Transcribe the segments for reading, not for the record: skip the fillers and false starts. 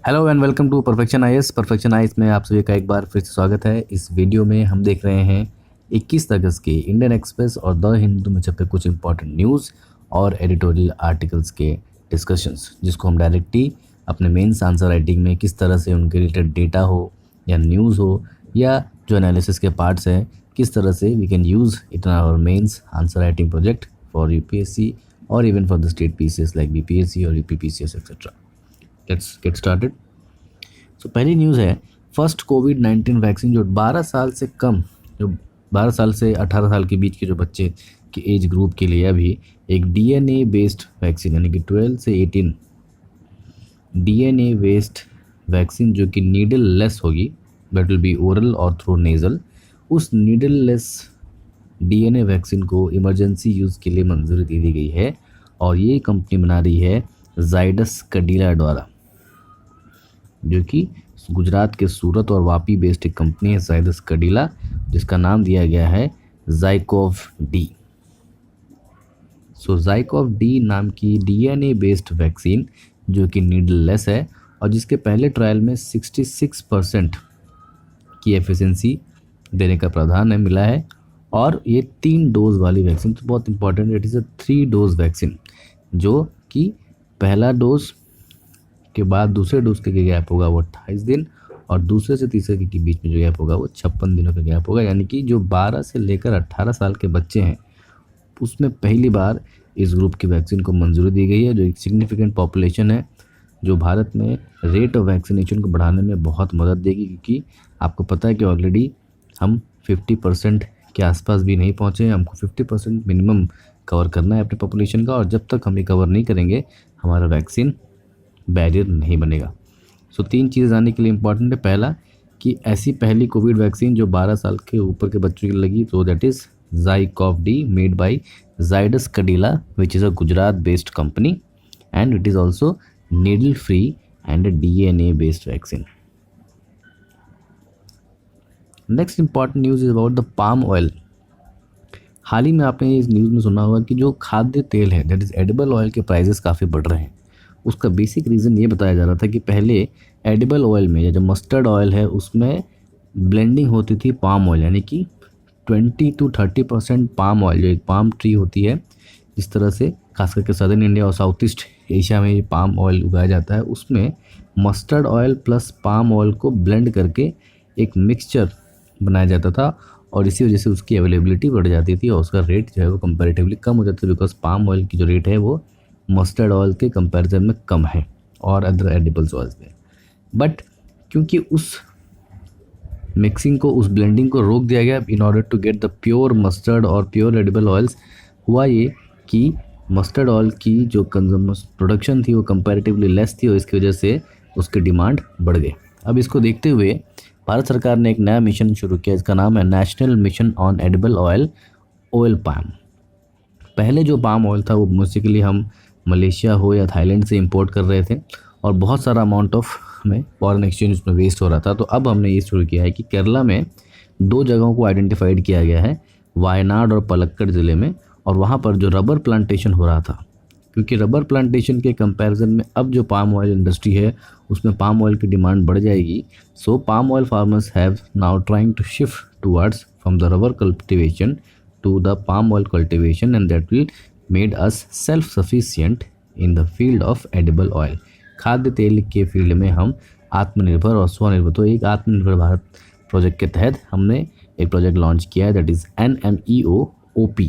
Hello and welcome to Perfection IAS. Perfection IAS में आप सभी का एक बार फिर से स्वागत है। इस वीडियो में हम देख रहे हैं 21 अगस्त के इंडियन एक्सप्रेस और द हिंदू में छपे कुछ इंपॉर्टेंट न्यूज़ और एडिटोरियल आर्टिकल्स के डिस्कशंस, जिसको हम डायरेक्टली अपने मेंस आंसर राइटिंग में किस तरह से उनके रिलेटेड डेटा हो या न्यूज़ हो या जो एनालिसिस के पार्ट्स हैं, किस तरह से we can use it in our mains answer writing project for UPSC और even for the state PCS like BPSC और UPPCS etcetera. Let's get started. तो पहली न्यूज़ है, फर्स्ट कोविड-19 वैक्सीन जो 12 साल से कम, जो 12 साल से 18 साल के बीच के जो बच्चे के एज ग्रुप के लिए अभी एक डीएनए बेस्ड वैक्सीन यानी कि 12 से 18 डीएनए बेस्ड वैक्सीन जो कि नीडल लेस होगी, दैट विल बी ओरल और थ्रू नेज़ल, उस नीडल लेस डीएनए वैक्सीन को इमरजेंसी यूज़ के लिए मंजूरी दे दी गई है और ये कंपनी बना रही है जाइडस कैडिला द्वारा, जो कि गुजरात के सूरत और वापी बेस्ड एक कंपनी है जाइडस कैडिला, जिसका नाम दिया गया है ज़ाइकोव डी। सो ज़ाइकोव डी नाम की डीएनए बेस्ड वैक्सीन जो कि नीडल लेस है और जिसके पहले ट्रायल में 66% की एफिशिएंसी देने का प्रावधान है मिला है, और ये 3 डोज वाली वैक्सीन, तो बहुत important, it is a 3 dose vaccine, जो कि पहला डोज के बाद दूसरे डोज के गैप होगा वो 28 दिन और दूसरे से तीसरे के बीच में जो गैप होगा वो 56 दिनों का गैप होगा। यानी कि जो 12 से लेकर 18 साल के बच्चे हैं उसमें पहली बार इस ग्रुप की वैक्सीन को मंजूरी दी गई है, जो एक सिग्निफिकेंट पॉपुलेशन है, जो भारत में रेट ऑफ वैक्सीनेशन को बढ़ाने में बहुत मदद देगी, क्योंकि आपको पता है कि ऑलरेडी हम 50% के आसपास भी नहीं पहुँचे हैं। हमको 50% मिनिमम कवर करना है अपने पॉपुलेशन का, और जब तक हम ये कवर नहीं करेंगे हमारा वैक्सीन बैरियर नहीं बनेगा। सो 3 चीज़ आने के लिए इंपॉर्टेंट है। पहला कि ऐसी पहली कोविड वैक्सीन जो 12 साल के ऊपर के बच्चों की लगी, तो that is ZyCoV D made by Zydus Cadila which is a Gujarat based company and it is also needle free and DNA based vaccine. Next important news is about the palm oil. हाल ही में आपने इस न्यूज़ में सुना होगा कि जो खाद्य तेल है, दैट इज़ एडिबल ऑयल के प्राइजेस काफ़ी बढ़ रहे हैं। उसका बेसिक रीज़न ये बताया जा रहा था कि पहले एडिबल ऑयल में या जो मस्टर्ड ऑयल है उसमें ब्लेंडिंग होती थी पाम ऑयल, यानी कि 20 to 30% पाम ऑयल, जो एक पाम ट्री होती है, जिस तरह से खास करके सदर्न इंडिया और साउथ ईस्ट एशिया में ये पाम ऑयल उगाया जाता है, उसमें mustard oil plus palm oil को ब्लेंड करके एक मिक्सचर बनाया जाता था और इसी वजह से उसकी अवेलेबिलिटी बढ़ जाती थी और उसका रेट जो है वो कंपैरेटिवली कम हो जाता है, बिकॉज पाम ऑयल की जो रेट है वो मस्टर्ड ऑयल के कंपैरिजन में कम है और अदर एडिबल्स ऑयल्स में। बट क्योंकि उस मिक्सिंग को, उस ब्लेंडिंग को रोक दिया गया in order to get the pure mustard और प्योर एडिबल ऑयल्स, हुआ ये कि मस्टर्ड ऑयल की जो प्रोडक्शन थी वो कंपैरेटिवली लेस थी और इसकी वजह से उसकी डिमांड बढ़ गई। अब इसको देखते हुए भारत सरकार ने एक नया मिशन शुरू किया, इसका नाम है national mission on edible oil, oil palm. पहले जो पाम ऑयल था वो बेसिकली हम मलेशिया हो या थाईलैंड से इंपोर्ट कर रहे थे और बहुत सारा अमाउंट ऑफ हमें फॉरेन एक्सचेंज उसमें वेस्ट हो रहा था। तो अब हमने ये शुरू किया है कि केरला में 2 जगहों को आइडेंटिफाइड किया गया है, वायनाड और पलक्कड़ ज़िले में, और वहाँ पर जो रबर प्लांटेशन हो रहा था, क्योंकि रबर प्लांटेशन के कंपैरिजन में अब जो पाम ऑयल इंडस्ट्री है उसमें पाम ऑयल की डिमांड बढ़ जाएगी। So palm oil farmers have now trying to shift towards from the rubber cultivation to the palm oil cultivation and that will made us self sufficient in the field of edible oil। खाद्य तेल के field में हम आत्मनिर्भर और स्वनिर्भर, तो एक आत्मनिर्भर भारत प्रोजेक्ट के तहत हमने एक प्रोजेक्ट लॉन्च किया है, that is NMEO-OP,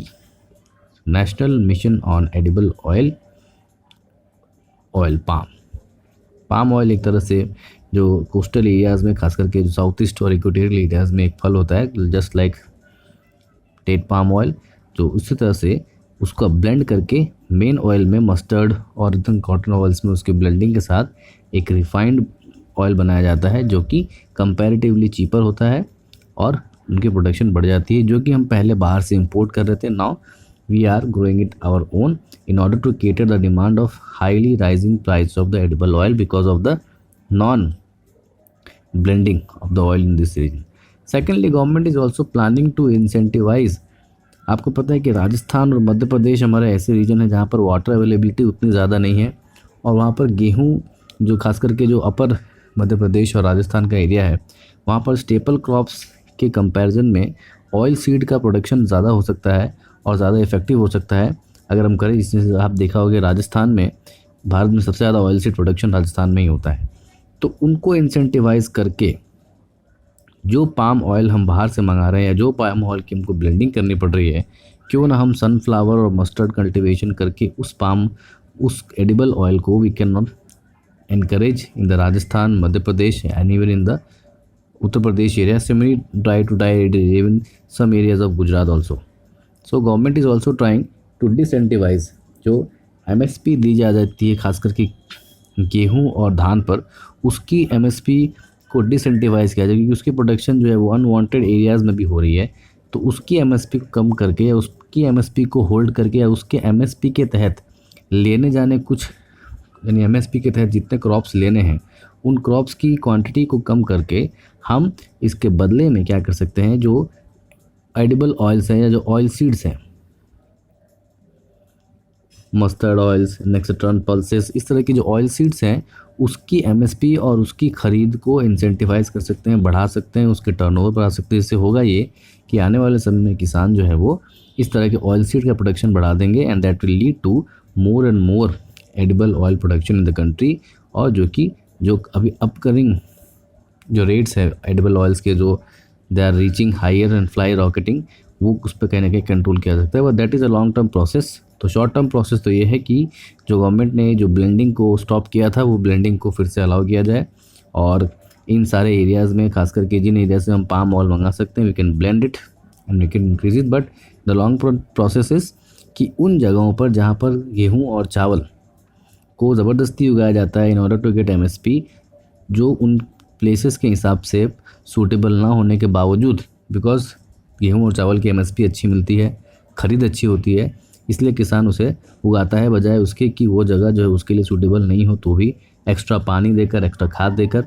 national mission on edible oil, oil palm oil एक तरह से जो कोस्टल एरियाज़ में, खास करके जो साउथ ईस्ट और इक्वेटोरियल एरियाज़ में एक फल होता है, जस्ट लाइक टेट पाम ऑयल, जो उसी तरह से उसको ब्लेंड करके मेन ऑयल में, मस्टर्ड और कॉटन ऑयल्स में उसके ब्लेंडिंग के साथ एक रिफाइंड ऑयल बनाया जाता है, जो कि कंपैरेटिवली चीपर होता है और उनकी प्रोडक्शन बढ़ जाती है, जो कि हम पहले बाहर से इंपोर्ट कर रहे थे। Now we are growing it our own in order to cater the demand of highly rising price of the edible oil because of the non blending of the oil in this region. Secondly, government is also planning to incentivise. आपको पता है कि राजस्थान और मध्य प्रदेश हमारे ऐसे reason है जहाँ पर वाटर अवेलेबिलिटी उतनी ज़्यादा नहीं है और वहाँ पर गेहूँ जो खास करके जो अपर मध्य प्रदेश और राजस्थान का एरिया है, वहाँ पर स्टेपल क्रॉप्स के कंपैरिजन में ऑयल सीड का प्रोडक्शन ज़्यादा हो सकता है और ज़्यादा इफेक्टिव हो सकता है अगर हम करें। इसमें आप देखा होगा राजस्थान में, भारत में सबसे ज़्यादा ऑयल सीड प्रोडक्शन राजस्थान में ही होता है। तो उनको इंसेंटिवाइज करके जो पाम ऑयल हम बाहर से मंगा रहे हैं या जो पाम ऑयल की हमको ब्लेंडिंग करनी पड़ रही है, क्यों ना हम सनफ्लावर और मस्टर्ड कल्टीवेशन करके उस एडिबल ऑयल को we can not encourage in the Rajasthan, Madhya Pradesh and even in the Uttar Pradesh area. Similarly, try to tie it even some areas of Gujarat also. So government is also trying to disincentivize जो MSP दी जा जाती है खास करके गेहूं और धान पर, उसकी MSP को डिसेंटिवाइज किया जाए क्योंकि उसकी प्रोडक्शन जो है वो अनवांटेड एरियाज़ में भी हो रही है। तो उसकी MSP को कम करके या उसकी MSP को होल्ड करके या उसके MSP के तहत लेने जाने कुछ, यानी MSP के तहत जितने क्रॉप्स लेने हैं उन क्रॉप्स की क्वांटिटी को कम करके हम इसके बदले में क्या कर सकते हैं, जो एडिबल ऑयल्स हैं या जो ऑयल सीड्स हैं, मस्टर्ड ऑयल्स, नेक्सट्रॉन, पल्सेस, इस तरह की जो ऑयल सीड्स हैं उसकी MSP और उसकी ख़रीद को इंसेंटिवाइज कर सकते हैं, बढ़ा सकते हैं, उसके टर्नओवर बढ़ा सकते हैं। इससे होगा ये कि आने वाले समय में किसान जो है वो इस तरह के ऑयल सीड का प्रोडक्शन बढ़ा देंगे and that will lead to more and more edible oil production in the country. और जो अभी अपकमिंग जो रेट्स है एडिबल ऑयल्स के, जो they are reaching higher and fly rocketing, वो उस पर कहीं ना कहीं कंट्रोल किया जा सकता है। But that is a long term process. तो शॉर्ट टर्म प्रोसेस तो ये है कि जो गवर्नमेंट ने जो ब्लेंडिंग को स्टॉप किया था वो ब्लेंडिंग को फिर से अलाउ किया जाए और इन सारे एरियाज़ में, खास करके जिन एरिया से हम पाम ऑयल मंगा सकते हैं, we can blend it and we can increase it. But the long process is कि उन जगहों पर जहाँ पर गेहूँ और चावल को ज़बरदस्ती उगाया जाता है in order to get MSP, जो उन प्लेसेस के हिसाब से सूटेबल ना होने के बावजूद, बिकॉज गेहूं और चावल की MSP अच्छी मिलती है, ख़रीद अच्छी होती है, इसलिए किसान उसे उगाता है, बजाय उसके कि वो जगह जो है उसके लिए सूटेबल नहीं हो तो भी एक्स्ट्रा पानी देकर, एक्स्ट्रा खाद देकर,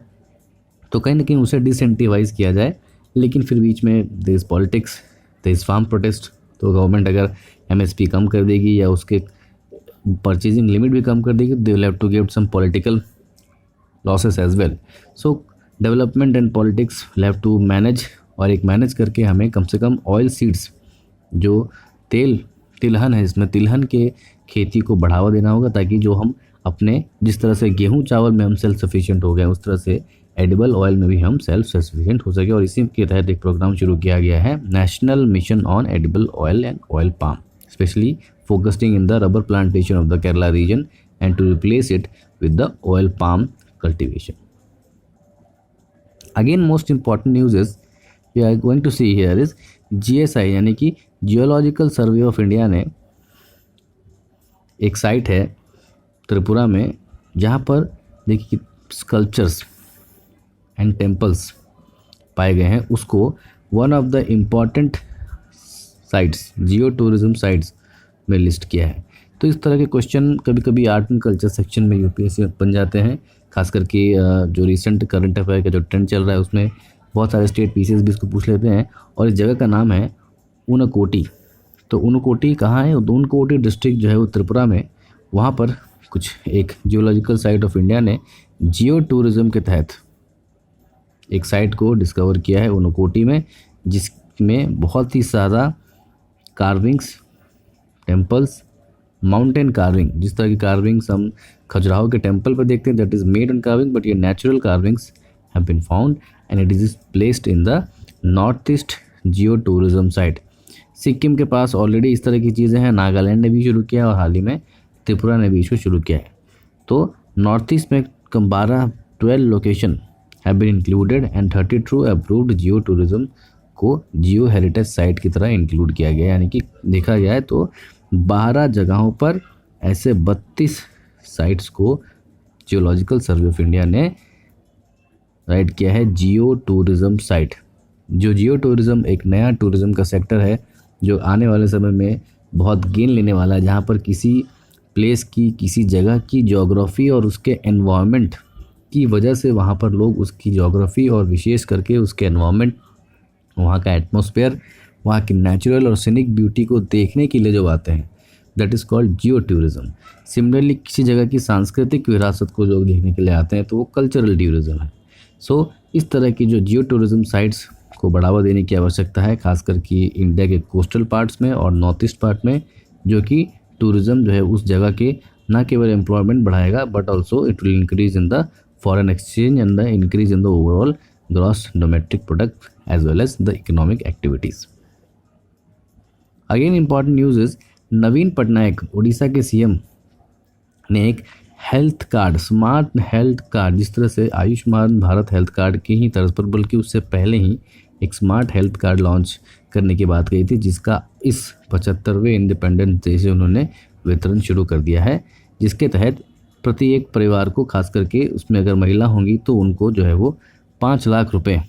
तो कहीं ना कहीं उसे डिसेंटिवाइज किया जाए। लेकिन फिर बीच में there is politics, there is farm protest. तो गवर्नमेंट अगर MSP कम कर देगी या उसके परचेजिंग लिमिट भी कम कर देगी, they will have to give some political losses as well. So development and politics will have to manage, और एक मैनेज करके हमें कम से कम ऑयल सीड्स, जो तिलहन है, इसमें तिलहन के खेती को बढ़ावा देना होगा, ताकि जो हम अपने जिस तरह से गेहूं चावल में हम सेल्फ सफिशिएंट हो गए, उस तरह से एडिबल ऑयल में भी हम सेल्फ सफिशिएंट हो सके। और इसी के तहत एक प्रोग्राम शुरू किया गया है, national mission on edible oil and oil palm, specially focusing in the rubber plantation of the Kerala region and to replace it with the oil palm cultivation. Again, most important news is we are going to see here is GSI यानी कि geological survey of India ने एक site है त्रिपुरा में जहाँ पर देखिए sculptures and temples पाए गए हैं, उसको one of the important sites, Jio tourism sites में लिस्ट किया है। तो इस तरह के क्वेश्चन कभी कभी आर्ट एंड कल्चर सेक्शन में UPSC बन जाते हैं, खास करके जो रिसेंट करंट अफेयर का जो ट्रेंड चल रहा है उसमें बहुत सारे स्टेट पीसीएस भी इसको पूछ लेते हैं। और इस जगह का नाम है ऊनकोटी। तो ऊनकोटी कहाँ है? ऊनकोटी डिस्ट्रिक्ट जो है वो त्रिपुरा में, वहाँ पर कुछ एक जियोलॉजिकल साइट ऑफ इंडिया ने जियो टूरिज़्म के तहत एक साइट को डिस्कवर किया है ऊनकोटी में, जिसमें बहुत ही ज़्यादा कार्विंग्स, टेम्पल्स, माउंटेन कार्विंग, जिस तरह की कार्विंग्स हम खजुराहो के टेम्पल पर देखते हैं, that is made in carving, but ये natural carvings have been found and it is placed in the north east geo tourism site. Sikkim के पास ऑलरेडी इस तरह की चीज़ें हैं, नागालैंड ने भी शुरू किया और हाल ही में त्रिपुरा ने भी इसको शुरू किया है। तो नॉर्थ ईस्ट में 12 location have been included and 32 approved geo tourism को जियो हेरिटेज साइट की तरह इंक्लूड किया गया। यानी कि देखा जाए तो 12 जगहों पर ऐसे 32 साइट्स को जियोलॉजिकल सर्वे ऑफ इंडिया ने राइट किया है जियो टूरिज़्म साइट। जो जियो टूरिज़्म एक नया टूरिज़्म का सेक्टर है जो आने वाले समय में बहुत गेन लेने वाला है, जहाँ पर किसी प्लेस की, किसी जगह की ज्योग्राफी और उसके एनवायरनमेंट की वजह से वहाँ पर लोग उसकी ज्योग्राफी और विशेष करके उसके एनवायरनमेंट, वहाँ का एटमॉस्फेयर, वहाँ की नेचुरल और सीनिक ब्यूटी को देखने के लिए जो आते हैं, that is called Jio tourism. Similarly किसी जगह की सांस्कृतिक विरासत को लोग देखने के लिए आते हैं तो वो कल्चरल टूरिज्म है। सो इस तरह की जो जियो टूरिज्म साइट्स को बढ़ावा देने की आवश्यकता है, खासकर कि इंडिया के कोस्टल पार्ट्स में और नॉर्थ ईस्ट पार्ट में, जो कि टूरिज्म जो है उस जगह के न केवल एम्प्लॉयमेंट बढ़ाएगा but also it will increase in the foreign exchange and the increase in the overall gross domestic product as well as the economic activities. Again important news is Naveen Patnaik Orissa के सीएम ने एक health card, smart health card, जिस तरह से Ayushman Bharat health card की ही तर्ज पर बल्कि उससे पहले ही एक स्मार्ट हेल्थ कार्ड लॉन्च करने की बात कही थी, जिसका इस 75वें इंडिपेंडेंस डे से उन्होंने वितरण शुरू कर दिया है, जिसके तहत प्रति एक परिवार को, खास करके उसमें अगर महिला होंगी तो उनको जो है वो 5 लाख रुपए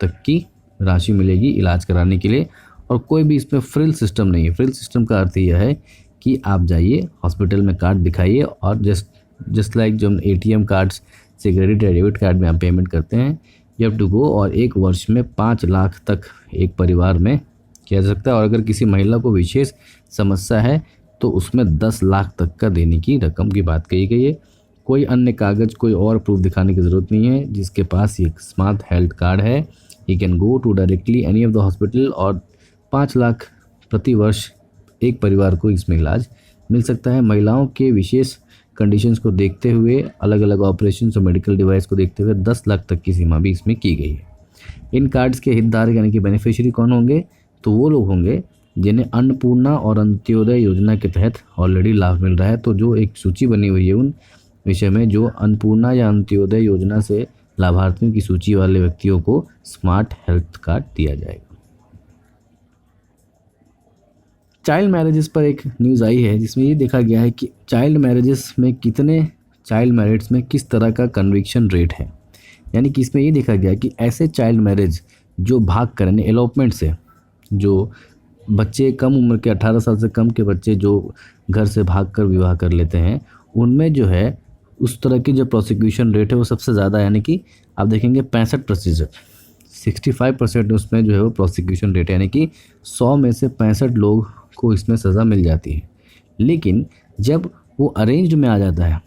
तक की राशि मिलेगी इलाज कराने के लिए। और कोई भी इसमें फ्रिल सिस्टम नहीं है। फ्रिल सिस्टम का अर्थ यह है कि आप जाइए हॉस्पिटल में कार्ड दिखाइए और जस्ट लाइक जो एटीएम कार्ड्स से क्रेडिट या डेबिट कार्ड में आप पेमेंट करते हैं, यू हैव टू गो, और एक वर्ष में 5 लाख तक एक परिवार में किया जा सकता है। और अगर किसी महिला को विशेष समस्या है तो उसमें 10 लाख तक का देने की रकम की बात कही गई है। कोई अन्य कागज़, कोई और प्रूफ दिखाने की ज़रूरत नहीं है। जिसके पास ये स्मार्ट हेल्थ कार्ड है, he can go to directly any of the hospital और 5 लाख प्रति वर्ष एक परिवार को इसमें इलाज मिल सकता है। महिलाओं के विशेष कंडीशंस को देखते हुए, अलग अलग ऑपरेशन और मेडिकल डिवाइस को देखते हुए 10 लाख तक की सीमा भी इसमें की गई है। इन कार्ड्स के हितधारक यानी कि बेनिफिशियरी कौन होंगे? तो वो लोग होंगे जिन्हें अन्नपूर्णा और अंत्योदय योजना के तहत ऑलरेडी लाभ मिल रहा है। तो जो एक सूची बनी हुई है उन विषय में, जो अन्नपूर्णा या अंत्योदय योजना से लाभार्थियों की सूची वाले व्यक्तियों को स्मार्ट हेल्थ कार्ड दिया जाएगा। चाइल्ड मैरिजेस पर एक न्यूज़ आई है जिसमें ये देखा गया है कि चाइल्ड मैरिजेस में किस तरह का कन्विक्शन रेट है। यानी कि इसमें ये देखा गया कि ऐसे चाइल्ड मैरिज जो भाग करें एलोपमेंट से, जो बच्चे कम उम्र के 18 साल से कम के बच्चे जो घर से भागकर विवाह कर लेते हैं, उनमें जो है उस तरह की जो प्रोसिक्यूशन रेट है वो सबसे ज़्यादा, यानी कि आप देखेंगे 65%, 65% उसमें जो है वो प्रोसिक्यूशन रेट है, यानी कि 100 में से 65 लोग को इसमें सज़ा मिल जाती है। लेकिन जब वो अरेंज्ड में आ जाता है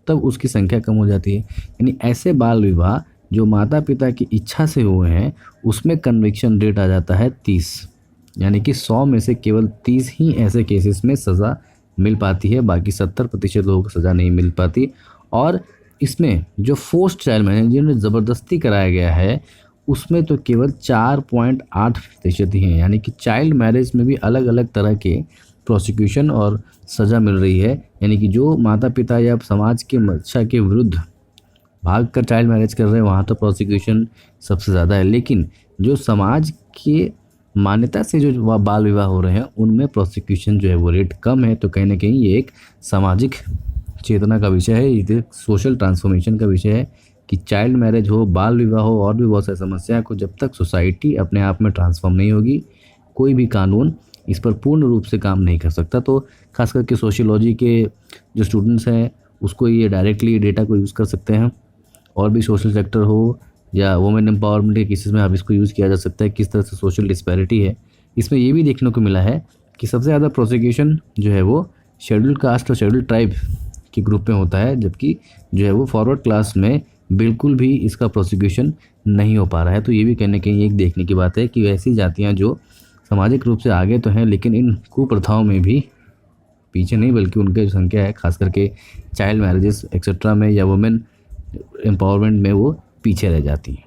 तब उसकी संख्या कम हो जाती है। यानी ऐसे बाल विवाह जो माता पिता की इच्छा से हुए हैं उसमें कन्विक्शन रेट आ जाता है 30, यानी कि 100 में से केवल 30 ही ऐसे केसेस में सज़ा मिल पाती है, बाकी 70% लोगों को सज़ा नहीं मिल पाती। और इसमें जो फोर्स्ड चाइल्ड मैरिज जिन्हें ज़बरदस्ती कराया गया है उसमें तो केवल 4.8% ही हैं। यानी कि चाइल्ड मैरिज में भी अलग अलग तरह के प्रोसिक्यूशन और सज़ा मिल रही है। यानी कि जो माता पिता या समाज के इच्छा के विरुद्ध भाग कर चाइल्ड मैरिज कर रहे हैं वहाँ तो प्रोसिक्यूशन सबसे ज़्यादा है, लेकिन जो समाज के मान्यता से जो बाल विवाह हो रहे हैं उनमें प्रोसिक्यूशन जो है वो रेट कम है। तो कहीं ना कहीं ये एक सामाजिक चेतना का विषय है, ये सोशल ट्रांसफॉर्मेशन का विषय है कि चाइल्ड मैरिज हो, बाल विवाह हो और भी बहुत सारी समस्याएं को जब तक सोसाइटी अपने आप में ट्रांसफॉर्म नहीं होगी, कोई भी कानून इस पर पूर्ण रूप से काम नहीं कर सकता। तो खास करके सोशियोलॉजी के जो स्टूडेंट्स हैं उसको ये डायरेक्टली डेटा को यूज़ कर सकते हैं, और भी सोशल सेक्टर हो या वुमेन एम्पावरमेंट के केसेस में आप इसको यूज़ किया जा सकता है, किस तरह से सोशल डिस्पैरिटी है। इसमें ये भी देखने को मिला है कि सबसे ज़्यादा प्रोसिक्यूशन जो है वो शेड्यूल कास्ट और शेड्यूल ट्राइब के ग्रुप में होता है, जबकि जो है वो फॉरवर्ड क्लास में बिल्कुल भी इसका प्रोसिक्यूशन नहीं हो पा रहा है। तो ये भी कहीं ना कहीं एक देखने की बात है कि ऐसी जातियाँ जो सामाजिक रूप से आगे तो हैं लेकिन इन कुप्रथाओं में भी पीछे नहीं, बल्कि उनकी जो संख्या है खास करके चाइल्ड मैरिजेस एक्सेट्रा में या वुमेन एम्पावरमेंट में वो पीछे रह जाती हैं।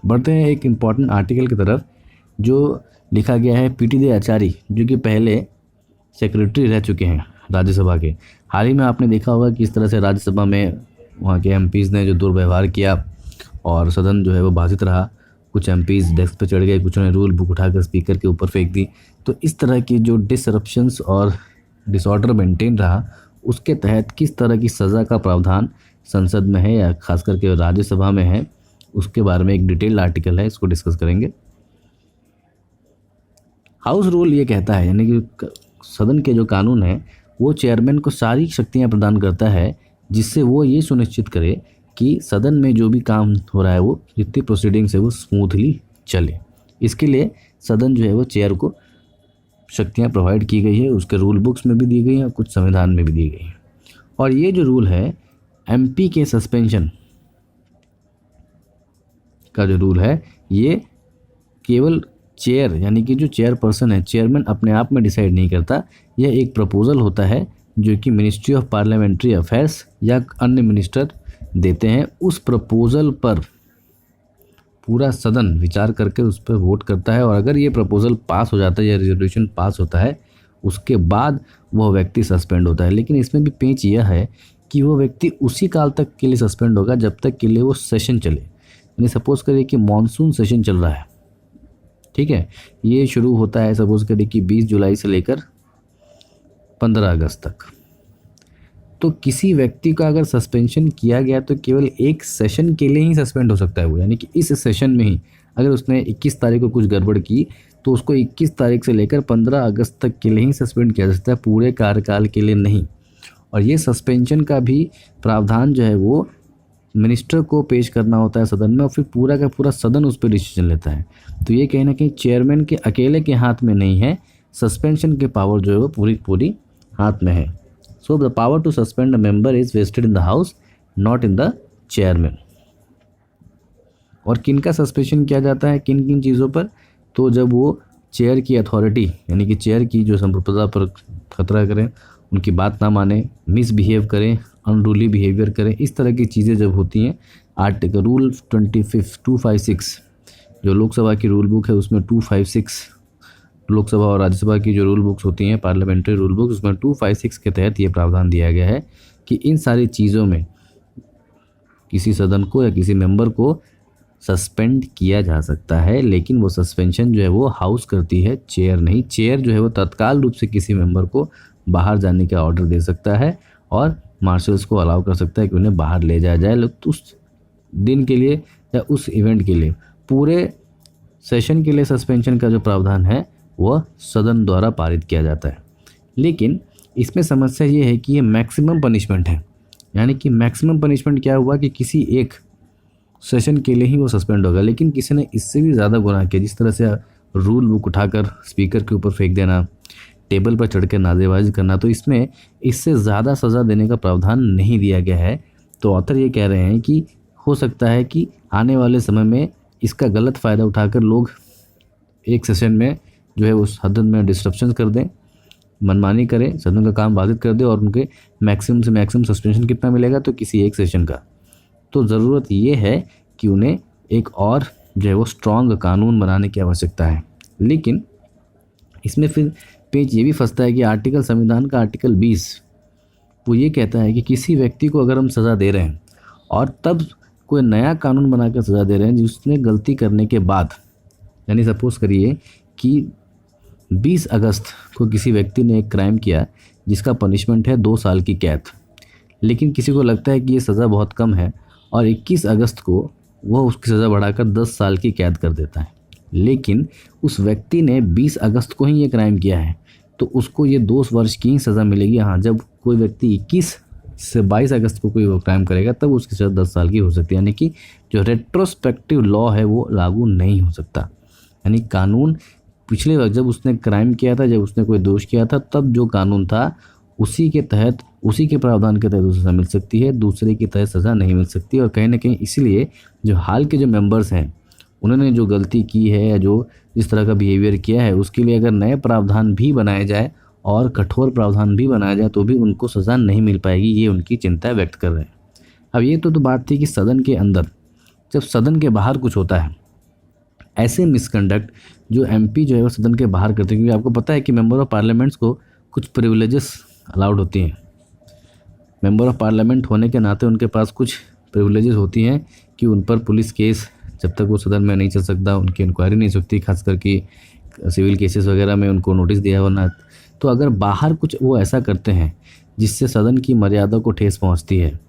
बढ़ते हैं एक इम्पॉर्टेंट आर्टिकल की तरफ जो लिखा गया है पीटी दे आचार्य, जो कि पहले सेक्रेटरी रह चुके हैं राज्यसभा के। हाल ही में आपने देखा होगा कि इस तरह से राज्यसभा में वहाँ के एमपीज़ ने जो दुर्व्यवहार किया और सदन जो है वो बाधित रहा। कुछ एमपीज़ डेस्क पे चढ़ गए, कुछ ने रूल बुक उठाकर स्पीकर के ऊपर फेंक दी। तो इस तरह की जो डिसरप्शंस और डिसऑर्डर मेंटेन रहा, उसके तहत किस तरह की सज़ा का प्रावधान संसद में है या खास करके राज्यसभा में है, उसके बारे में एक डिटेल्ड आर्टिकल है, इसको डिस्कस करेंगे। हाउस रूल ये कहता है, यानी कि सदन के जो कानून है वो चेयरमैन को सारी शक्तियां प्रदान करता है जिससे वो ये सुनिश्चित करे कि सदन में जो भी काम हो रहा है वो जितनी प्रोसीडिंग्स है वो स्मूथली चले। इसके लिए सदन जो है वो चेयर को शक्तियाँ प्रोवाइड की गई है, उसके रूल बुक्स में भी दी गई हैं और कुछ संविधान में भी दी गई हैं। और ये जो रूल है एमपी के सस्पेंशन का जो रूल है, ये केवल चेयर यानी कि जो चेयरपर्सन है, चेयरमैन अपने आप में डिसाइड नहीं करता। यह एक प्रपोजल होता है जो कि मिनिस्ट्री ऑफ पार्लियामेंट्री अफेयर्स या अन्य मिनिस्टर देते हैं। उस प्रपोजल पर पूरा सदन विचार करके उस पर वोट करता है और अगर ये प्रपोजल पास हो जाता है या रेजोल्यूशन पास होता है, उसके बाद वह व्यक्ति सस्पेंड होता है। लेकिन इसमें भी पेंच यह है कि वो व्यक्ति उसी काल तक के लिए सस्पेंड होगा जब तक के लिए वो सेशन चले। यानी सपोज़ करिए कि मॉनसून सेशन चल रहा है, ठीक है, ये शुरू होता है सपोज़ करिए कि 20 जुलाई से लेकर 15 अगस्त तक। तो किसी व्यक्ति का अगर सस्पेंशन किया गया तो केवल एक सेशन के लिए ही सस्पेंड हो सकता है वो, यानी कि इस सेशन में ही अगर उसने 21 तारीख को कुछ गड़बड़ की तो उसको 21 तारीख से लेकर 15 अगस्त तक के लिए ही सस्पेंड किया जा सकता है, पूरे कार्यकाल के लिए नहीं। और ये सस्पेंशन का भी प्रावधान जो है वो मिनिस्टर को पेश करना होता है सदन में और फिर पूरा का पूरा सदन उस पर डिसीजन लेता है। तो ये कहीं ना कहीं चेयरमैन के अकेले के हाथ में नहीं है, सस्पेंशन के पावर जो है वो पूरी हाथ में है। So the power to suspend a member is vested in the house, not in the chairman. और किन का सस्पेंशन किया जाता है, किन किन चीज़ों पर, तो जब वो चेयर की अथॉरिटी यानी कि चेयर की जो संप्रभुता पर खतरा करें, उनकी बात ना माने, मिसबिहेव करें, अनरूली बिहेवियर करें, इस तरह की चीज़ें जब होती हैं। आर्टिकल रूल 256 जो लोकसभा की रूल बुक है उसमें 256, लोकसभा और राज्यसभा की जो रूल बुक्स होती हैं पार्लियामेंट्री रूल बुक्स, उसमें 256 के तहत ये प्रावधान दिया गया है कि इन सारी चीज़ों में किसी सदन को या किसी मेंबर को सस्पेंड किया जा सकता है। लेकिन वो सस्पेंशन जो है वो हाउस करती है, चेयर नहीं। चेयर जो है वो तत्काल रूप से किसी मेंबर को बाहर जाने का ऑर्डर दे सकता है और मार्शल्स को अलाउ कर सकता है कि उन्हें बाहर ले जाया जाए उस दिन के लिए या उस इवेंट के लिए। पूरे सेशन के लिए सस्पेंशन का जो प्रावधान है वह सदन द्वारा पारित किया जाता है। लेकिन इसमें समस्या ये है कि ये मैक्सिमम पनिशमेंट है, यानी कि मैक्सिमम पनिशमेंट क्या हुआ कि किसी एक सेशन के लिए ही वो सस्पेंड होगा। लेकिन किसी ने इससे भी ज़्यादा गुनाह किया, जिस तरह से रूल बुक उठाकर स्पीकर के ऊपर फेंक देना, टेबल पर चढ़कर नारेबाजी करना, तो इसमें इससे ज़्यादा सज़ा देने का प्रावधान नहीं दिया गया है। तो ऑथर ये कह रहे हैं कि हो सकता है कि आने वाले समय में इसका गलत फ़ायदा उठाकर लोग एक सेशन में जो है उस सदन में डिस्ट्रप्शन कर दें, मनमानी करें, सदन का काम बाधित कर दें और उनके मैक्सिमम से मैक्सिमम सस्पेंशन कितना मिलेगा, तो किसी एक सेशन का। तो ज़रूरत ये है कि उन्हें एक और जो है वो स्ट्रॉन्ग कानून बनाने की आवश्यकता है। लेकिन इसमें फिर पेच ये भी फंसता है कि आर्टिकल संविधान का आर्टिकल 20 वो ये कहता है कि किसी व्यक्ति को अगर हम सज़ा दे रहे हैं और तब कोई नया कानून बनाकर सज़ा दे रहे हैं जिसने गलती करने के बाद, यानी सपोज़ करिए कि 20 अगस्त को किसी व्यक्ति ने एक क्राइम किया जिसका पनिशमेंट है 2 साल की कैद, लेकिन किसी को लगता है कि ये सज़ा बहुत कम है और 21 अगस्त को वह उसकी सज़ा बढ़ाकर 10 साल की कैद कर देता है। लेकिन उस व्यक्ति ने 20 अगस्त को ही ये क्राइम किया है तो उसको ये 2 वर्ष की ही सज़ा मिलेगी। हाँ, जब कोई व्यक्ति 21 से 22 अगस्त को कोई वो क्राइम करेगा तब उसकी सज़ा 10 साल की हो सकती है, यानी कि जो रेट्रोस्पेक्टिव लॉ है वो लागू नहीं हो सकता। यानी कानून पिछले वक्त जब उसने क्राइम किया था, जब उसने कोई दोष किया था, तब जो कानून था उसी के तहत, उसी के प्रावधान के तहत उसे सज़ा मिल सकती है, दूसरे के तहत सज़ा नहीं मिल सकती। और कहीं ना कहीं इसीलिए जो हाल के जो मेंबर्स हैं उन्होंने जो गलती की है या जो जिस तरह का बिहेवियर किया है उसके लिए अगर नए प्रावधान भी बनाए जाए और कठोर प्रावधान भी बनाया जाए तो भी उनको सज़ा नहीं मिल पाएगी, ये उनकी चिंता व्यक्त कर रहे हैं। अब ये तो बात थी कि सदन के अंदर, जब सदन के बाहर कुछ होता है, ऐसे मिसकंडक्ट जो एमपी जो है वो सदन के बाहर करते हैं, क्योंकि आपको पता है कि मेंबर ऑफ पार्लियामेंट्स को कुछ प्रिविलेजेस अलाउड होती हैं। मेंबर ऑफ पार्लियामेंट होने के नाते उनके पास कुछ प्रिविलेजेस होती हैं कि उन पर पुलिस केस जब तक वो सदन में नहीं चल सकता, उनकी इंक्वायरी नहीं सकती, खास करके सिविल केसेस वगैरह में उनको नोटिस दिया वरना। तो अगर बाहर कुछ वो ऐसा करते हैं जिससे सदन की मर्यादा को ठेस पहुंचती है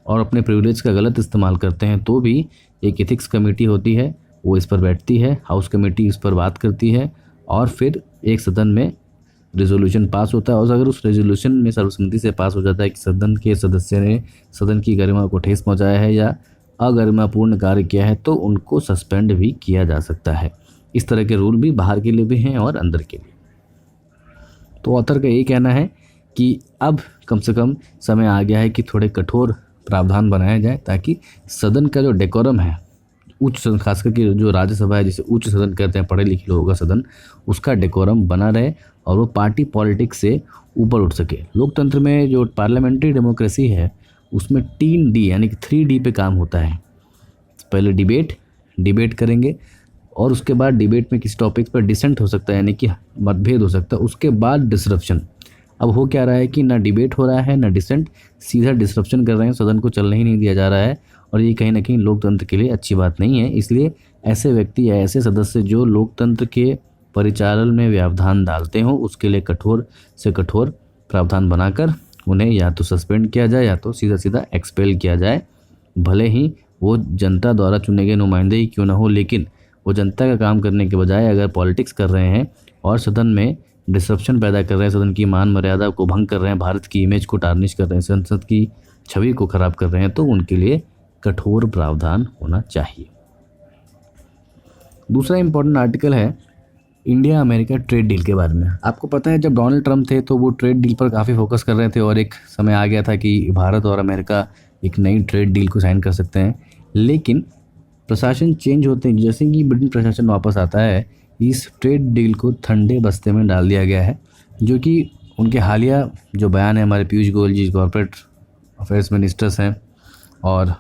और अपने प्रिविलेज का गलत इस्तेमाल करते हैं, तो भी एक एथिक्स कमेटी होती है, वो इस पर बैठती है, हाउस कमेटी इस पर बात करती है और फिर एक सदन में रेजोल्यूशन पास होता है। और अगर उस रेजोल्यूशन में सर्वसम्मति से पास हो जाता है कि सदन के सदस्य ने सदन की गरिमा को ठेस पहुंचाया है या अगरिमापूर्ण कार्य किया है, तो उनको सस्पेंड भी किया जा सकता है। इस तरह के रूल भी बाहर के लिए भी हैं और अंदर के लिए। तो ऑथर का ये कहना है कि अब कम से कम समय आ गया है कि थोड़े कठोर प्रावधान बनाया जाए ताकि सदन का जो डेकोरम है, उच्च सदन, खासकर कि जो राज्यसभा है जिसे उच्च सदन कहते हैं, पढ़े लिखे लोगों का सदन, उसका डेकोरम बना रहे और वो पार्टी पॉलिटिक्स से ऊपर उठ सके। लोकतंत्र में जो पार्लियामेंट्री डेमोक्रेसी है उसमें 3D यानी कि 3D पे काम होता है। पहले डिबेट करेंगे और उसके बाद डिबेट में किसी टॉपिक पर डिसेंट हो सकता है यानी कि मतभेद हो सकता है, उसके बाद डिसरप्शन। अब हो क्या रहा है कि ना डिबेट हो रहा है ना डिसेंट, सीधा डिसरप्शन कर रहे हैं, सदन को चलने ही नहीं दिया जा रहा है और ये कहीं ना कहीं लोकतंत्र के लिए अच्छी बात नहीं है। इसलिए ऐसे व्यक्ति या ऐसे सदस्य जो लोकतंत्र के परिचालन में व्यवधान डालते हों उसके लिए कठोर से कठोर प्रावधान बनाकर उन्हें या तो सस्पेंड किया जाए या तो सीधा सीधा एक्सपेल किया जाए। भले ही वो जनता द्वारा चुने गए नुमाइंदे ही क्यों ना हो, लेकिन वो जनता का काम करने के बजाय अगर पॉलिटिक्स कर रहे हैं और सदन में डिसरप्शन पैदा कर रहे हैं, सदन की मान मर्यादा को भंग कर रहे हैं, भारत की इमेज को टार्निश कर रहे हैं, संसद की छवि को खराब कर रहे हैं, तो उनके लिए कठोर प्रावधान होना चाहिए। दूसरा इम्पोर्टेंट आर्टिकल है इंडिया अमेरिका ट्रेड डील के बारे में। आपको पता है जब डोनाल्ड ट्रंप थे तो वो ट्रेड डील पर काफ़ी फोकस कर रहे थे और एक समय आ गया था कि भारत और अमेरिका एक नई ट्रेड डील को साइन कर सकते हैं। लेकिन प्रशासन चेंज होते हैं, जैसे कि ब्रिटेन प्रशासन वापस आता है, इस ट्रेड डील को ठंडे बस्ते में डाल दिया गया है, जो कि उनके हालिया जो बयान है, हमारे पीयूष गोयल जी कॉर्पोरेट अफेयर्स मिनिस्टर्स हैं और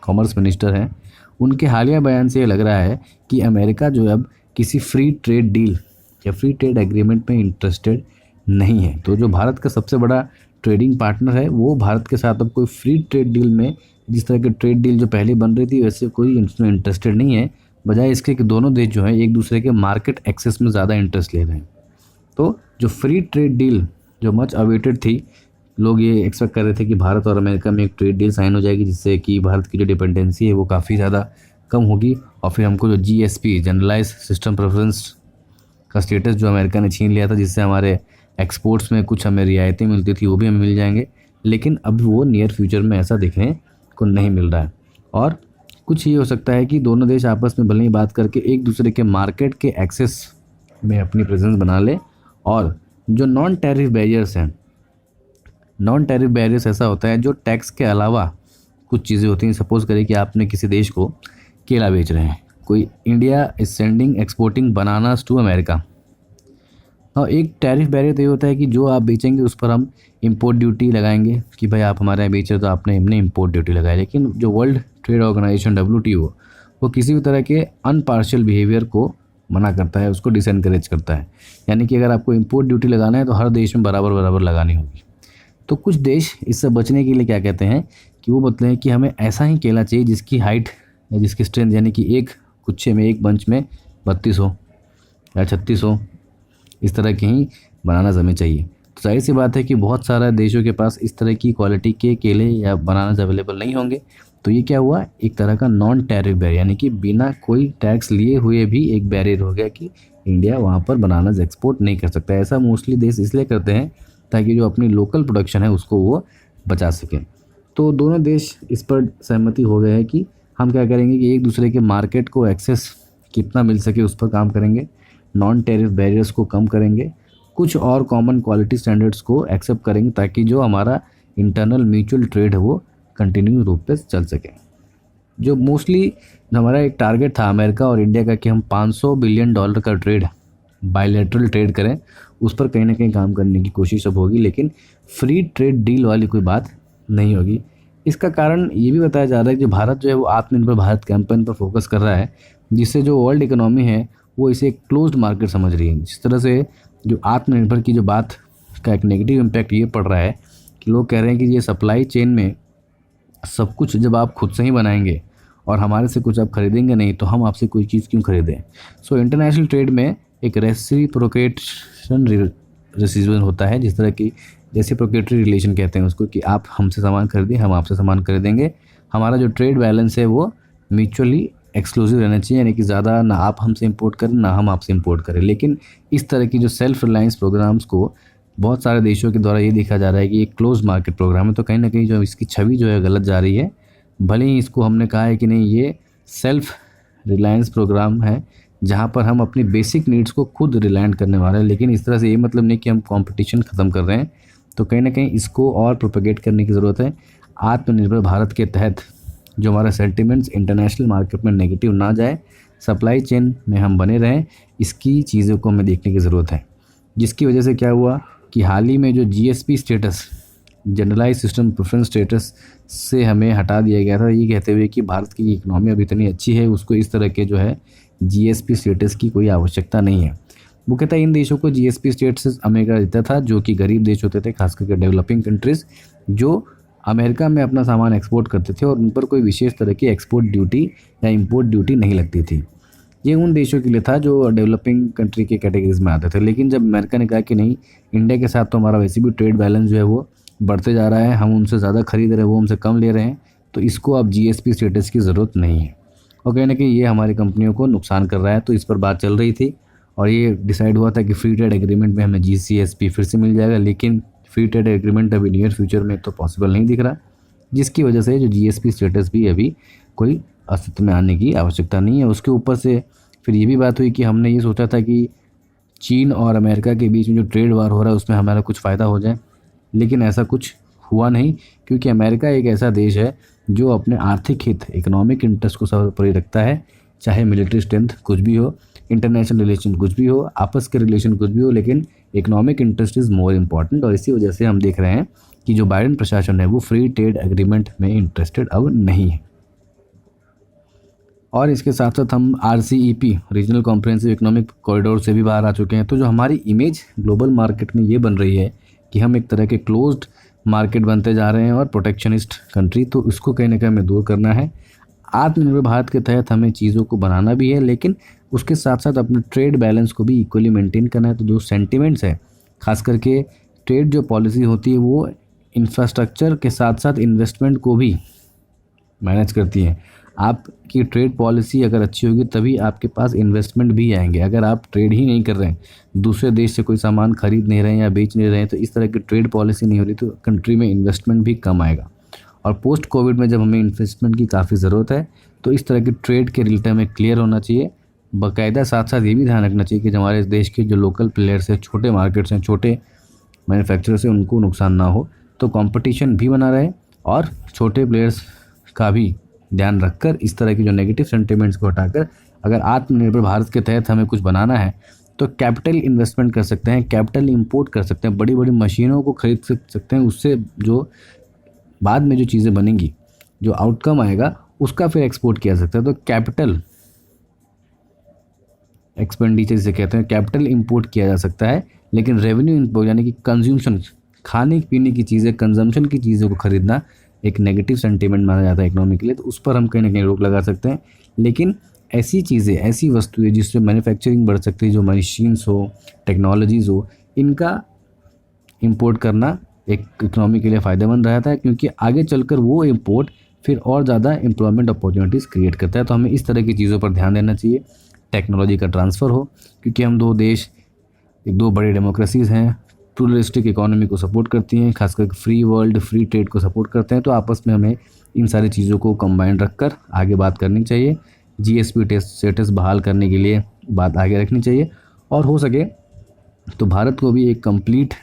कॉमर्स मिनिस्टर हैं, उनके हालिया बयान से ये लग रहा है कि अमेरिका जो अब किसी फ्री ट्रेड डील या फ्री ट्रेड एग्रीमेंट में इंटरेस्टेड नहीं है। तो जो भारत का सबसे बड़ा ट्रेडिंग पार्टनर है वो भारत के साथ अब कोई फ्री ट्रेड डील में, जिस तरह की ट्रेड डील जो पहले बन रही थी वैसे कोई इसमें इंटरेस्टेड नहीं है। बजाय इसके कि दोनों देश जो हैं एक दूसरे के मार्केट एक्सेस में ज़्यादा इंटरेस्ट ले रहे हैं। तो जो फ्री ट्रेड डील जो मच अवेटेड थी, लोग ये एक्सपेक्ट कर रहे थे कि भारत और अमेरिका में एक ट्रेड डील साइन हो जाएगी जिससे कि भारत की जो डिपेंडेंसी है वो काफ़ी ज़्यादा कम होगी और फिर हमको जो GSP जनरलाइज सिस्टम प्रेफरेंस का स्टेटस जो अमेरिका ने छीन लिया था, जिससे हमारे एक्सपोर्ट्स में कुछ हमें रियायतें मिलती थी वो भी हमें मिल जाएंगे। लेकिन अब वो नियर फ्यूचर में ऐसा देखने को नहीं मिल रहा है और कुछ ये हो सकता है कि दोनों देश आपस में भले ही बात करके एक दूसरे के मार्केट के एक्सेस में अपनी प्रेजेंस बना ले। और जो नॉन टैरिफ बैरियर्स हैं, नॉन टैरिफ बैरियर्स ऐसा होता है जो टैक्स के अलावा कुछ चीज़ें होती हैं। सपोज़ करें कि आपने किसी देश को केला बेच रहे हैं, कोई India is sending exporting bananas to America, और एक टैरिफ बैरियर तो ये होता है कि जो आप बेचेंगे उस पर हम इंपोर्ट ड्यूटी लगाएंगे कि भाई आप हमारे यहाँ बेच रहे तो आपने हमने इंपोर्ट ड्यूटी लगाई। लेकिन जो वर्ल्ड ट्रेड ऑर्गेनाइजेशन WTO वो किसी भी तरह के अनपार्शियल बिहेवियर को मना करता है, उसको डिसएनकरेज करता है। यानी कि अगर आपको इंपोर्ट ड्यूटी लगाना है तो हर देश में बराबर बराबर लगानी होगी। तो कुछ देश इससे बचने के लिए क्या कहते हैं कि वो बोलते हैं कि हमें ऐसा ही केला चाहिए जिसकी हाइट या जिसकी स्ट्रेंथ यानी कि एक गुच्छे में, एक बंच में 32 हो या 36 हो, इस तरह के ही बनानास हमें चाहिए। तो जाहिर सी बात है कि बहुत सारे देशों के पास इस तरह की क्वालिटी के केले या बनानास अवेलेबल नहीं होंगे। तो ये क्या हुआ, एक तरह का नॉन टैरिफ बैरियर यानी कि बिना कोई टैक्स लिए हुए भी एक बैरियर हो गया कि इंडिया वहाँ पर बनानास एक्सपोर्ट नहीं कर सकता। ऐसा मोस्टली देश इसलिए करते हैं ताकि जो अपनी लोकल प्रोडक्शन है उसको वो बचा सकें। तो दोनों देश इस पर सहमति हो गए हैं कि हम क्या करेंगे कि एक दूसरे के मार्केट को एक्सेस कितना मिल सके उस पर काम करेंगे, नॉन टैरिफ बैरियर्स को कम करेंगे, कुछ और कॉमन क्वालिटी स्टैंडर्ड्स को एक्सेप्ट करेंगे ताकि जो हमारा इंटरनल म्यूचुअल ट्रेड है वो कंटिन्यू रूप से चल सके। जो मोस्टली हमारा एक टारगेट था अमेरिका और इंडिया का कि हम $500 बिलियन का ट्रेड, बायलैटरल ट्रेड करें, उस पर कहीं ना कहीं काम करने की कोशिश अब होगी। लेकिन फ्री ट्रेड डील वाली कोई बात नहीं होगी। इसका कारण ये भी बताया जा रहा है कि भारत जो है वो आत्मनिर्भर भारत कैंपेन पर फोकस कर रहा है, जिससे जो वर्ल्ड इकोनॉमी है वो इसे एक क्लोज्ड मार्केट समझ रही है। जिस तरह से जो आत्मनिर्भर की जो बात का एक नेगेटिव इम्पैक्ट ये पड़ रहा है कि लोग कह रहे हैं कि ये सप्लाई चेन में सब कुछ जब आप खुद से ही बनाएंगे और हमारे से कुछ आप खरीदेंगे नहीं तो हम आपसे कोई चीज़ क्यों खरीदें। सो इंटरनेशनल ट्रेड में एक रेसिप्रोकेशन रिसीजन होता है, जिस तरह की रेसिप्रोकेटरी रिलेशन कहते हैं उसको, कि आप हमसे सामान खरीदें हम आपसे सामान खरीदेंगे। हमारा जो ट्रेड बैलेंस है वो म्यूचुअली एक्सक्लूसिव रहना चाहिए, यानी कि ज़्यादा ना आप हमसे इंपोर्ट करें ना हम आपसे इंपोर्ट करें। लेकिन इस तरह की जो सेल्फ रिलायंस प्रोग्राम्स को बहुत सारे देशों के द्वारा ये देखा जा रहा है कि ये क्लोज मार्केट प्रोग्राम है, तो कहीं ना कहीं जो इसकी छवि जो है गलत जा रही है। भले ही इसको हमने कहा है कि नहीं ये सेल्फ रिलायंस प्रोग्राम है जहाँ पर हम अपनी बेसिक नीड्स को खुद रिलायंट करने वाले हैं। लेकिन इस तरह से ये मतलब नहीं कि हम कंपटीशन ख़त्म कर रहे हैं। तो कहीं ना कहीं इसको और प्रोपेगेट करने की ज़रूरत है। आत्मनिर्भर भारत के तहत जो हमारा सेंटिमेंट्स इंटरनेशनल मार्केट में नेगेटिव ना जाए, सप्लाई चेन में हम बने रहें, इसकी चीज़ों को हमें देखने की ज़रूरत है। जिसकी वजह से क्या हुआ कि हाल ही में जो GSP status, generalise system preference status से हमें हटा दिया गया था, ये कहते हुए कि भारत की इकनॉमी अब इतनी अच्छी है, उसको इस तरह के जो है जीएसपी स्टेटस की कोई आवश्यकता नहीं है। मुख्यतः इन देशों को जीएसपी स्टेटस अमेरिका देता था, जो कि गरीब देश होते थे, खास करके डेवलपिंग कंट्रीज़, जो अमेरिका में अपना सामान एक्सपोर्ट करते थे और उन पर कोई विशेष तरह की एक्सपोर्ट ड्यूटी या इंपोर्ट ड्यूटी नहीं लगती थी। ये उन देशों के लिए था जो डेवलपिंग कंट्री के कैटेगरीज में आते थे। लेकिन जब अमेरिका ने कहा कि नहीं, इंडिया के साथ तो हमारा वैसे भी ट्रेड बैलेंस जो है वो बढ़ते जा रहा है, हम उनसे ज़्यादा खरीद रहे हैं, वो हमसे कम ले रहे हैं, तो इसको अब जीएसपी स्टेटस की ज़रूरत नहीं है। और कहीं ना कहीं ये हमारी कंपनियों को नुकसान कर रहा है। तो इस पर बात चल रही थी और ये डिसाइड हुआ था कि फ्री ट्रेड एग्रीमेंट में हमें जीसीएसपी फिर से मिल जाएगा। लेकिन फ्री ट्रेड एग्रीमेंट अभी नियर फ्यूचर में तो पॉसिबल नहीं दिख रहा, जिसकी वजह से जो जीएसपी स्टेटस भी अभी कोई अस्तित्व में आने की आवश्यकता नहीं है। उसके ऊपर से फिर ये भी बात हुई कि हमने ये सोचा था कि चीन और अमेरिका के बीच में जो ट्रेड वार हो रहा है उसमें हमारा कुछ फ़ायदा हो जाए, लेकिन ऐसा कुछ हुआ नहीं, क्योंकि अमेरिका एक ऐसा देश है जो अपने आर्थिक हित, इकोनॉमिक इंटरेस्ट को सर्वोपरि रखता है। चाहे मिलिट्री स्ट्रेंथ कुछ भी हो, इंटरनेशनल रिलेशन कुछ भी हो, आपस के रिलेशन कुछ भी हो, लेकिन economic interest is more important. और इसी वजह से हम देख रहे हैं कि जो बाइडेन प्रशासन है वो फ्री ट्रेड एग्रीमेंट में इंटरेस्टेड अब नहीं है। और इसके साथ साथ हम RCEP, regional comprehensive economic corridor से भी बाहर आ चुके हैं। तो जो हमारी इमेज ग्लोबल मार्केट में ये बन रही है कि हम एक तरह के क्लोज्ड मार्केट बनते जा रहे हैं और प्रोटेक्शनिस्ट कंट्री, तो इसको कहीं ना कहीं हमें दूर करना है। आत्मनिर्भर भारत के तहत हमें चीज़ों को बनाना भी है, लेकिन उसके साथ साथ अपने ट्रेड बैलेंस को भी इक्वली मेंटेन करना है। तो जो सेंटिमेंट्स है, खास करके ट्रेड जो पॉलिसी होती है वो इंफ्रास्ट्रक्चर के साथ साथ इन्वेस्टमेंट को भी मैनेज करती है। आपकी ट्रेड पॉलिसी अगर अच्छी होगी तभी आपके पास इन्वेस्टमेंट भी आएंगे। अगर आप ट्रेड ही नहीं कर रहे हैं, दूसरे देश से कोई सामान खरीद नहीं रहे हैं या बेच नहीं रहे हैं, तो इस तरह की ट्रेड पॉलिसी नहीं हो रही तो कंट्री में इन्वेस्टमेंट भी कम आएगा। और पोस्ट कोविड में जब हमें इन्वेस्टमेंट की काफ़ी ज़रूरत है, तो इस तरह की ट्रेड के रिलेटेड हमें क्लियर होना चाहिए। बाकायदा साथ साथ ये भी ध्यान रखना चाहिए कि हमारे देश के जो लोकल प्लेयर्स हैं, छोटे मार्केट्स हैं, छोटे मैन्युफैक्चरर्स हैं, उनको नुकसान ना हो। तो कंपटीशन भी बना रहे और छोटे प्लेयर्स का भी ध्यान रखकर इस तरह की जो नेगेटिव सेंटिमेंट्स को हटाकर अगर आत्मनिर्भर भारत के तहत हमें कुछ बनाना है तो कैपिटल इन्वेस्टमेंट कर सकते हैं, कैपिटल इंपोर्ट कर सकते हैं, बड़ी बड़ी मशीनों को खरीद सकते हैं। उससे जो बाद में जो चीज़ें बनेंगी, जो आउटकम आएगा, उसका फिर एक्सपोर्ट किया जा सकता है। तो कैपिटल एक्सपेंडिचर जिसे कहते हैं, कैपिटल इंपोर्ट किया जा सकता है, लेकिन रेवेन्यू इंपोर्ट यानी कि कंज्यूमशन, खाने पीने की चीज़ें, कंजम्पशन की चीज़ों को खरीदना एक नेगेटिव सेंटीमेंट माना जाता है इकोनॉमी के लिए। तो उस पर हम कहीं ना कहीं रोक लगा सकते हैं। लेकिन ऐसी चीज़ें, ऐसी वस्तुएं जिससे मैन्युफैक्चरिंग बढ़ सकती है, जो मशीन्स हो, टेक्नोलॉजीज़ हो, इनका इंपोर्ट करना एक इकोनॉमी के लिए फ़ायदेमंद रहता है, क्योंकि आगे चलकर वो इंपोर्ट फिर और ज़्यादा एम्प्लॉयमेंट अपॉर्चुनिटीज़ क्रिएट करता है। तो हमें इस तरह की चीज़ों पर ध्यान देना चाहिए। टेक्नोलॉजी का ट्रांसफ़र हो, क्योंकि हम दो बड़े डेमोक्रेसीज़ हैं, प्लूरलिस्टिक इकोनॉमी को सपोर्ट करती हैं, खासकर फ्री वर्ल्ड, फ्री ट्रेड को सपोर्ट करते हैं। तो आपस में हमें इन सारी चीज़ों को कंबाइन रखकर आगे बात करनी चाहिए। जीएसपी स्टेटस बहाल करने के लिए बात आगे रखनी चाहिए, और हो सके तो भारत को भी एक कंप्लीट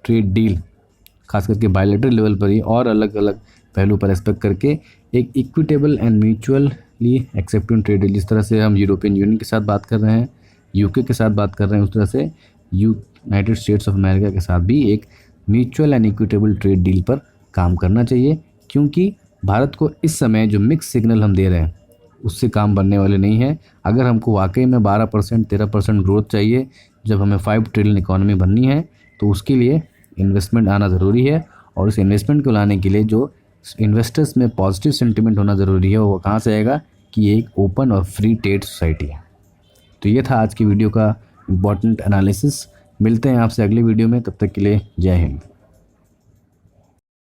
ट्रेड डील, खास करके बायलैटरल लेवल पर ही और अलग अलग पहलू पर एक्सपेक्ट करके एक equitable and mutually accepted trade deal, जिस तरह से हम यूरोपियन यूनियन के साथ बात कर रहे हैं, यूके के साथ बात कर रहे हैं, उस तरह से यूनाइटेड स्टेट्स ऑफ अमेरिका के साथ भी एक mutual and equitable trade deal पर काम करना चाहिए। क्योंकि भारत को इस समय जो मिक्स सिग्नल हम दे रहे हैं उससे काम बनने वाले नहीं है। अगर हमको वाकई में 12% 13% ग्रोथ चाहिए, जब हमें 5 ट्रिलियन इकॉनमी बननी है, तो उसके लिए इन्वेस्टमेंट आना ज़रूरी है। और इस इन्वेस्टमेंट को लाने के लिए जो इन्वेस्टर्स में पॉजिटिव सेंटिमेंट होना ज़रूरी है, वो कहाँ से आएगा कि ये एक ओपन और फ्री ट्रेड सोसाइटी है। तो ये था आज की वीडियो का इम्पॉर्टेंट एनालिसिस। मिलते हैं आपसे अगले वीडियो में, तब तक के लिए जय हिंद।